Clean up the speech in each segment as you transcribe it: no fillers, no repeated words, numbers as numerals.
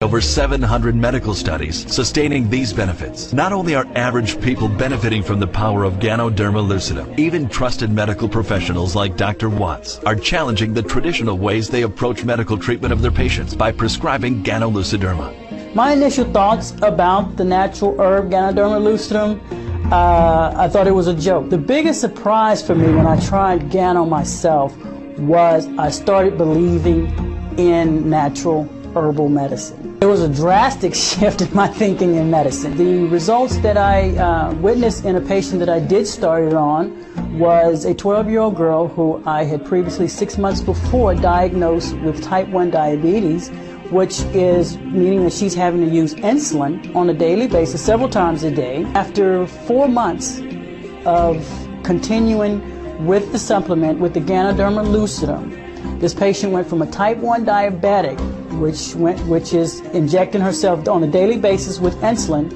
Over 700 medical studies sustaining these benefits. Not only are average people benefiting from the power of Ganoderma lucidum, even trusted medical professionals like Dr. Watts are challenging the traditional ways they approach medical treatment of their patients by prescribing Ganoderma. My initial thoughts about the natural herb Ganoderma lucidum, I thought it was a joke. The biggest surprise for me when I tried Gano myself was I started believing in natural herbal medicine. There was a drastic shift in my thinking in medicine. The results that I witnessed in a patient that I did start it on was a 12-year-old girl who I had previously 6 months before diagnosed with type 1 diabetes, which is meaning that she's having to use insulin on a daily basis, several times a day. After 4 months of continuing with the supplement, with the Ganoderma lucidum, this patient went from a type 1 diabetic, which is injecting herself on a daily basis with insulin,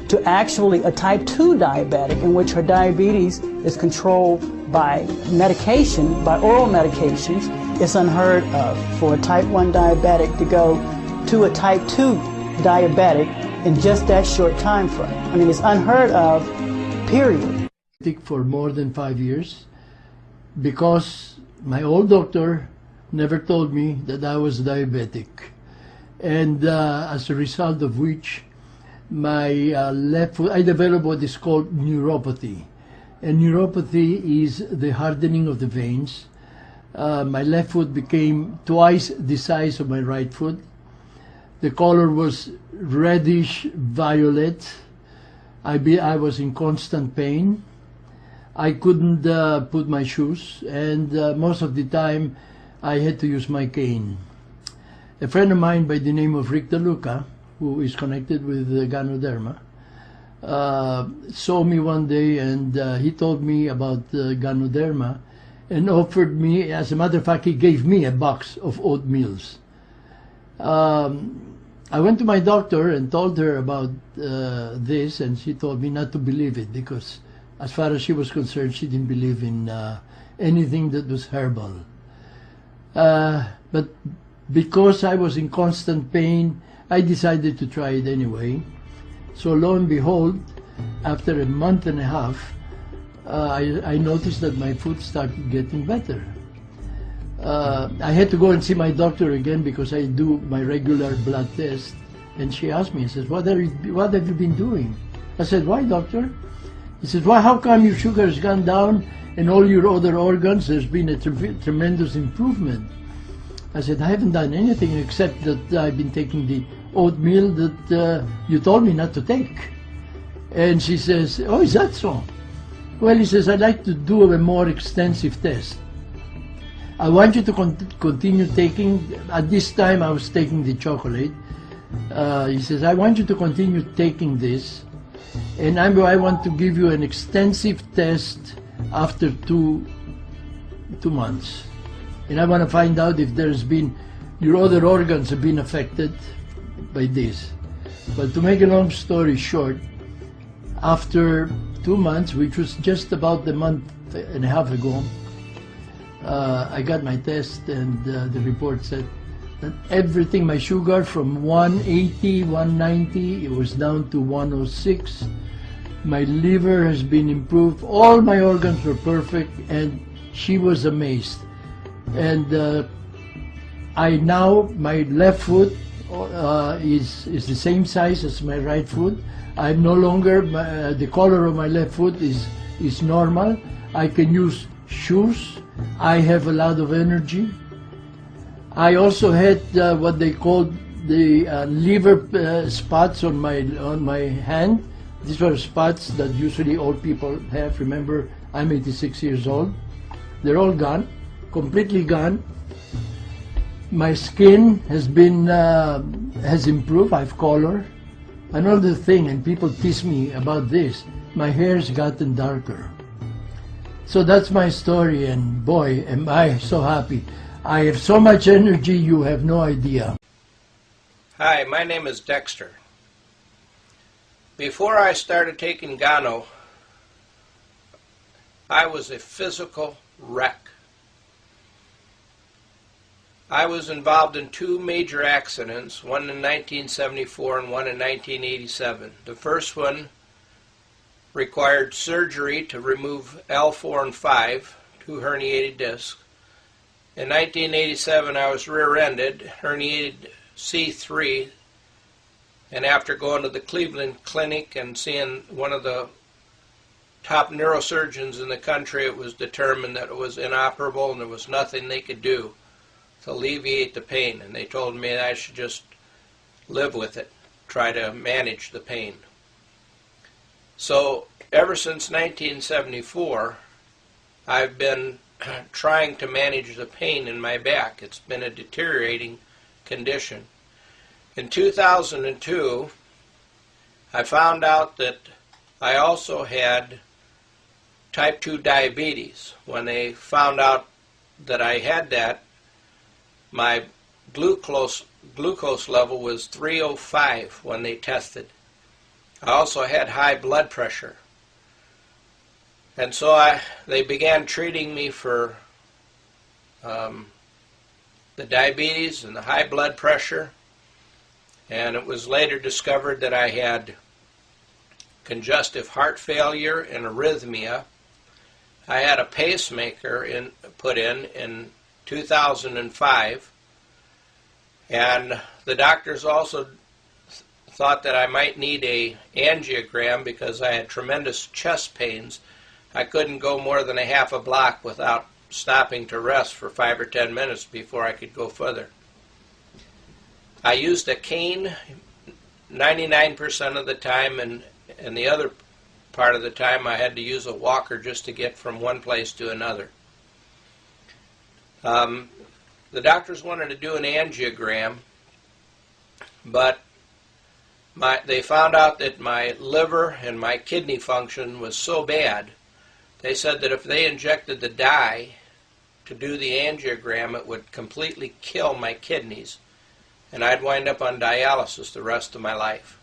to actually a type 2 diabetic, in which her diabetes is controlled by medication, by oral medications. It's unheard of for a type 1 diabetic to go to a type 2 diabetic in just that short time frame. I mean, it's unheard of, period. For more than 5 years, because my old doctor never told me that I was diabetic, and as a result of which my left foot, I developed what is called neuropathy, and neuropathy is the hardening of the veins. My left foot became twice the size of my right foot. The color was reddish violet. I was in constant pain. I couldn't put my shoes, and most of the time I had to use my cane. A friend of mine by the name of Rick DeLuca, who is connected with Ganoderma, saw me one day, and he told me about Ganoderma and offered me, as a matter of fact, he gave me a box of oatmeals. I went to my doctor and told her about this, and she told me not to believe it, because as far as she was concerned, she didn't believe in anything that was herbal. But because I was in constant pain, I decided to try it anyway. So lo and behold, after a month and a half, I noticed that my foot started getting better. I had to go and see my doctor again because I do my regular blood test, and she asked me, says, what have you been doing? I said, why, doctor? He says, well, how come your sugar has gone down and all your other organs, there's been a tremendous improvement? I said, I haven't done anything except that I've been taking the oatmeal that you told me not to take. And she says, oh, is that so? Well, he says, I'd like to do a more extensive test. I want you to continue taking, at this time I was taking the chocolate. He says, I want you to continue taking this, and I want to give you an extensive test after two months. And I want to find out if there's been, your other organs have been affected by this. But to make a long story short, after 2 months, which was just about a month and a half ago, I got my test, and the report said that everything, my sugar from 180, 190, it was down to 106. My liver has been improved. All my organs were perfect, and she was amazed. And my left foot is the same size as my right foot. I'm no longer, the color of my left foot is normal. I can use shoes. I have a lot of energy. I also had what they called the liver spots on my hand. These were spots that usually old people have. Remember, I'm 86 years old. They're all gone, completely gone. My skin has improved. I have color. Another thing, and people tease me about this, my hair's gotten darker. So that's my story, and boy, am I so happy. I have so much energy, you have no idea. Hi, my name is Dexter. Before I started taking Gano, I was a physical wreck. I was involved in two major accidents, one in 1974 and one in 1987. The first one required surgery to remove L4 and 5, two herniated discs. In 1987, I was rear-ended, herniated C3, and after going to the Cleveland Clinic and seeing one of the top neurosurgeons in the country, it was determined that it was inoperable and there was nothing they could do to alleviate the pain. And they told me that I should just live with it, try to manage the pain. So ever since 1974, I've been trying to manage the pain in my back. It's been a deteriorating condition. In 2002, I found out that I also had type 2 diabetes. When they found out that I had that, my glucose level was 305 when they tested. I also had high blood pressure. And so they began treating me for the diabetes and the high blood pressure. And it was later discovered that I had congestive heart failure and arrhythmia. I had a pacemaker put in 2005. And the doctors also thought that I might need an angiogram because I had tremendous chest pains. I couldn't go more than a half a block without stopping to rest for 5 or 10 minutes before I could go further. I used a cane 99% of the time, and the other part of the time I had to use a walker just to get from one place to another. The doctors wanted to do an angiogram, but they found out that my liver and my kidney function was so bad, they said that if they injected the dye to do the angiogram, it would completely kill my kidneys, and I'd wind up on dialysis the rest of my life.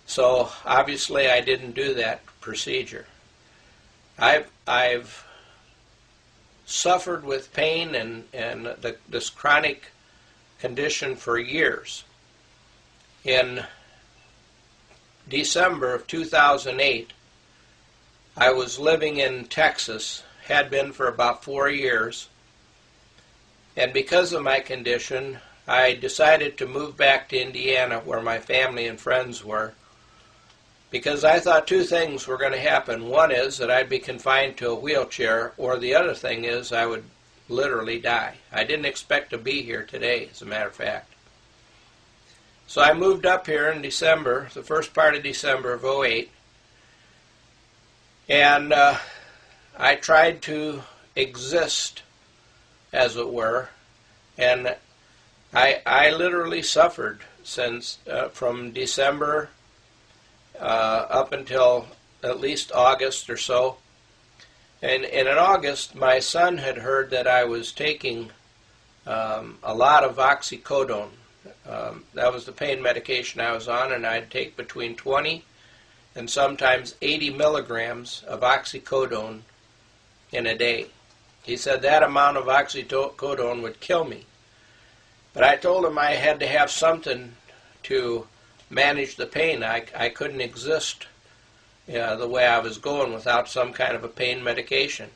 So obviously I didn't do that procedure. I've suffered with pain and this chronic condition for years. In December of 2008, I was living in Texas, had been for about 4 years, and because of my condition, I decided to move back to Indiana where my family and friends were, because I thought two things were going to happen. One is that I'd be confined to a wheelchair, or the other thing is I would literally die. I didn't expect to be here today, as a matter of fact. So I moved up here in December, the first part of December of 2008, and I tried to exist, as it were, and I literally suffered since from December up until at least August or so. And in August, my son had heard that I was taking a lot of oxycodone. That was the pain medication I was on, and I'd take between 20 and sometimes 80 milligrams of oxycodone in a day. He said that amount of oxycodone would kill me. But I told him I had to have something to manage the pain. I couldn't exist the way I was going without some kind of a pain medication.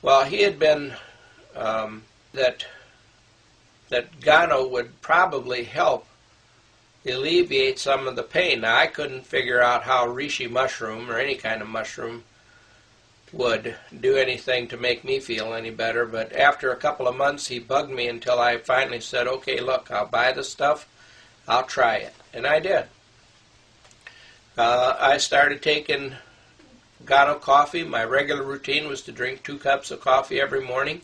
Well, he had been that Gano would probably help alleviate some of the pain. Now, I couldn't figure out how reishi mushroom or any kind of mushroom would do anything to make me feel any better, but after a couple of months he bugged me until I finally said, okay, look, I'll buy the stuff, I'll try it. And I did. I started taking Gano coffee. My regular routine was to drink 2 cups of coffee every morning,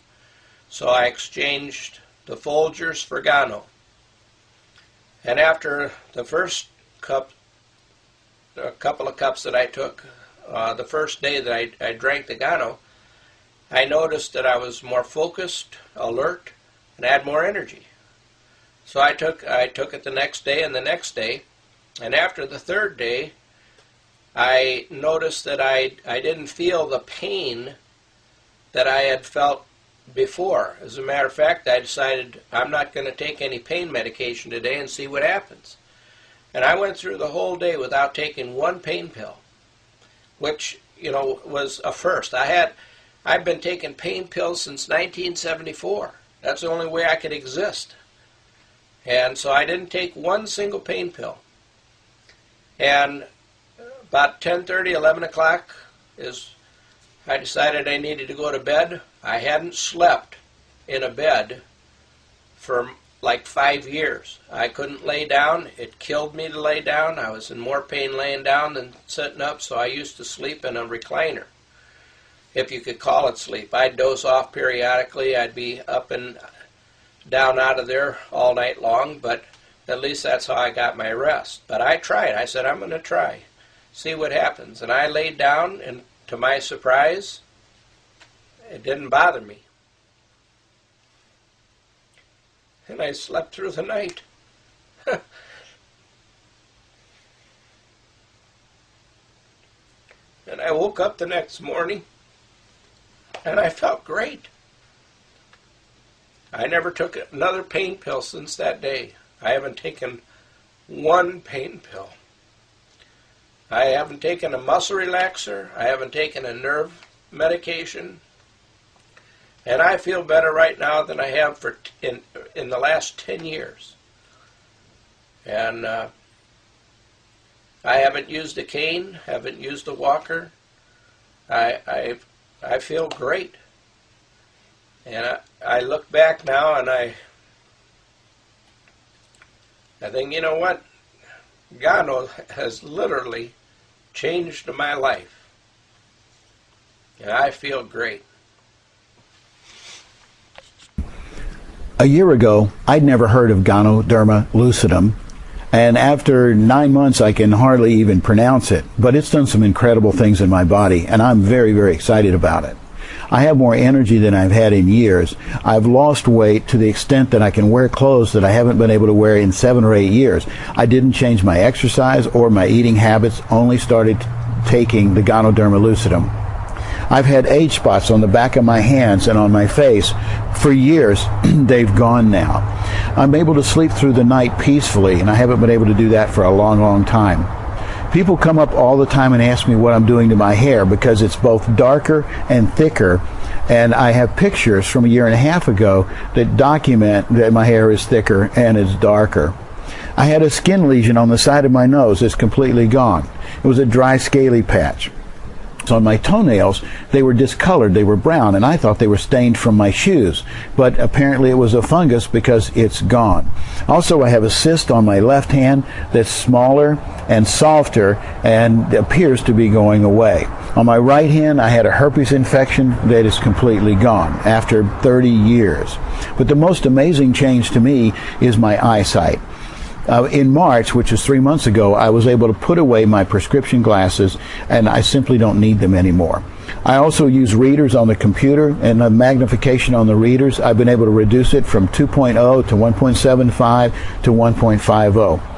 so I exchanged the Folgers for Gano. And after the first cup, a couple of cups that I took, the first day that I drank the Gano, I noticed that I was more focused, alert, and had more energy. So I took it the next day and the next day, and after the third day, I noticed that I didn't feel the pain that I had felt before. As a matter of fact, I decided I'm not going to take any pain medication today and see what happens. And I went through the whole day without taking one pain pill, which, you know, was a first. I've been taking pain pills since 1974. That's the only way I could exist. And so I didn't take one single pain pill. And about 10:30, 11 o'clock I decided I needed to go to bed. I hadn't slept in a bed for like 5 years. I couldn't lay down. It killed me to lay down. I was in more pain laying down than sitting up, so I used to sleep in a recliner, if you could call it sleep. I'd doze off periodically. I'd be up and down out of there all night long, but at least that's how I got my rest. But I tried. I said, I'm going to try, see what happens. And I laid down, and to my surprise, it didn't bother me. And I slept through the night. And I woke up the next morning, and I felt great. I never took another pain pill since that day. I haven't taken one pain pill. I haven't taken a muscle relaxer. I haven't taken a nerve medication. And I feel better right now than I have in the last 10 years. And I haven't used a cane, haven't used a walker. I feel great. And I look back now and I think, you know what? Gano has literally changed my life. And I feel great. A year ago, I'd never heard of Ganoderma lucidum, and after 9 months I can hardly even pronounce it, but it's done some incredible things in my body, and I'm very, very excited about it. I have more energy than I've had in years. I've lost weight to the extent that I can wear clothes that I haven't been able to wear in 7 or 8 years. I didn't change my exercise or my eating habits, only started taking the Ganoderma lucidum. I've had age spots on the back of my hands and on my face for years. They've gone now. I'm able to sleep through the night peacefully, and I haven't been able to do that for a long, long time. People come up all the time and ask me what I'm doing to my hair because it's both darker and thicker, and I have pictures from a year and a half ago that document that my hair is thicker and it's darker. I had a skin lesion on the side of my nose. It's completely gone. It was a dry, scaly patch. On my toenails, they were discolored, they were brown, and I thought they were stained from my shoes, but apparently it was a fungus because it's gone. Also, I have a cyst on my left hand that's smaller and softer and appears to be going away. On my right hand, I had a herpes infection that is completely gone after 30 years. But the most amazing change to me is my eyesight. In March, which was 3 months ago, I was able to put away my prescription glasses, and I simply don't need them anymore. I also use readers on the computer, and the magnification on the readers, I've been able to reduce it from 2.0 to 1.75 to 1.50.